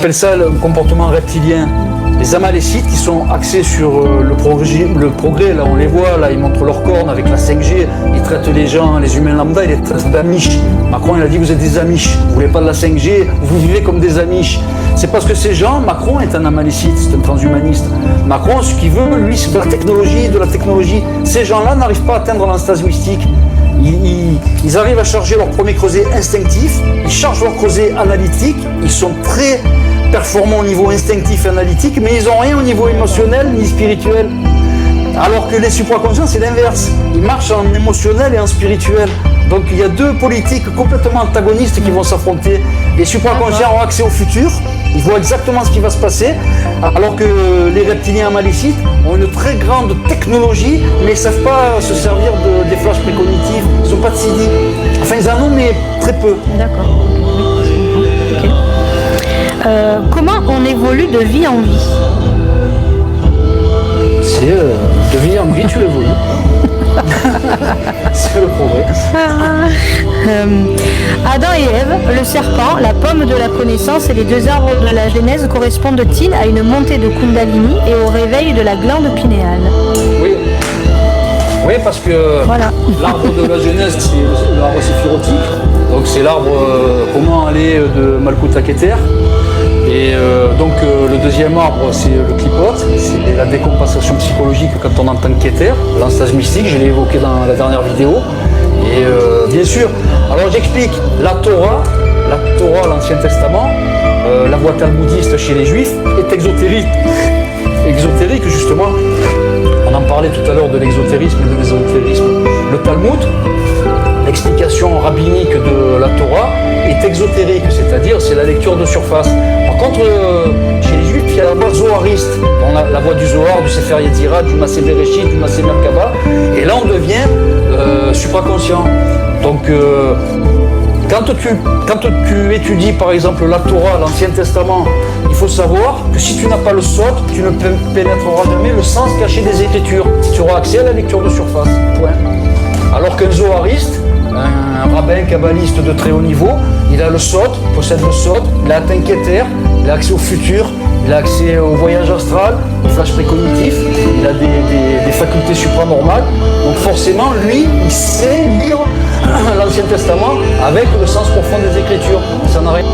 On appelle ça le comportement reptilien. Les Amalécites qui sont axés sur le progrès, là on les voit, là ils montrent leurs cornes avec la 5G, ils traitent les gens, les humains lambda, ils les traitent d'amiches. Macron il a dit vous êtes des amiches, vous voulez pas de la 5G, vous vivez comme des amiches. C'est parce que ces gens, Macron est un amalécite, c'est un transhumaniste. Macron ce qu'il veut, lui c'est de la technologie. Ces gens-là n'arrivent pas à atteindre l'anstase mystique. Ils arrivent à charger leur premier creuset instinctif, ils chargent leur creuset analytique, ils sont très performants au niveau instinctif et analytique, mais ils n'ont rien au niveau émotionnel ni spirituel. Alors que les supraconscients, c'est l'inverse. Ils marchent en émotionnel et en spirituel. Donc il y a deux politiques complètement antagonistes qui vont s'affronter. Les supraconscients ont accès au futur, ils voient exactement ce qui va se passer, alors que les reptiliens amalécites ont une très grande technologie, mais ils ne savent pas se servir des flashs précognitifs, ils n'ont pas de CD. Enfin, ils en ont, mais très peu. D'accord. Okay. Comment on évolue de vie en vie? C'est de vie en vie, tu évolues. C'est le progrès. Adam et Ève, le serpent, la pomme de la connaissance et les deux arbres de la Genèse correspondent-ils à une montée de Kundalini et au réveil de la glande pinéale? Oui. Oui, parce que voilà. L'arbre de la Genèse, c'est l'arbre séphirotique. Donc c'est l'arbre comment aller de Malkuth à Keter. Et donc le deuxième arbre, c'est le clipote, c'est la décompensation psychologique quand on entend Keter, l'anstase mystique, je l'ai évoqué dans la dernière vidéo. Et bien sûr, alors j'explique, la Torah, l'Ancien Testament, la voie talmudiste chez les Juifs est exotérique. Exotérique justement, on en parlait tout à l'heure de l'exotérisme et de l'ésotérisme. Le Talmud, l'explication rabbinique de la Torah est exotérique, c'est-à-dire c'est la lecture de surface. Par contre, chez les Juifs, il y a la voie zohariste, la voie du Zohar, du Sefer Yetzirah, du Massé Bereshit, du Massé Merkava, et là on devient supraconscient. Donc, quand tu étudies par exemple la Torah, l'Ancien Testament, il faut savoir que si tu n'as pas le sod, tu ne pénétreras jamais le sens caché des Écritures. Tu auras accès à la lecture de surface. Point. Alors qu'un zohariste, un rabbin kabbaliste de très haut niveau, il a le sod, possède le sod, il a atteint Keter, il a accès au futur, il a accès au voyage astral, au flash précognitif, il a des facultés supranormales. Donc forcément, lui, il sait lire l'Ancien Testament avec le sens profond des Écritures. Ça n'a rien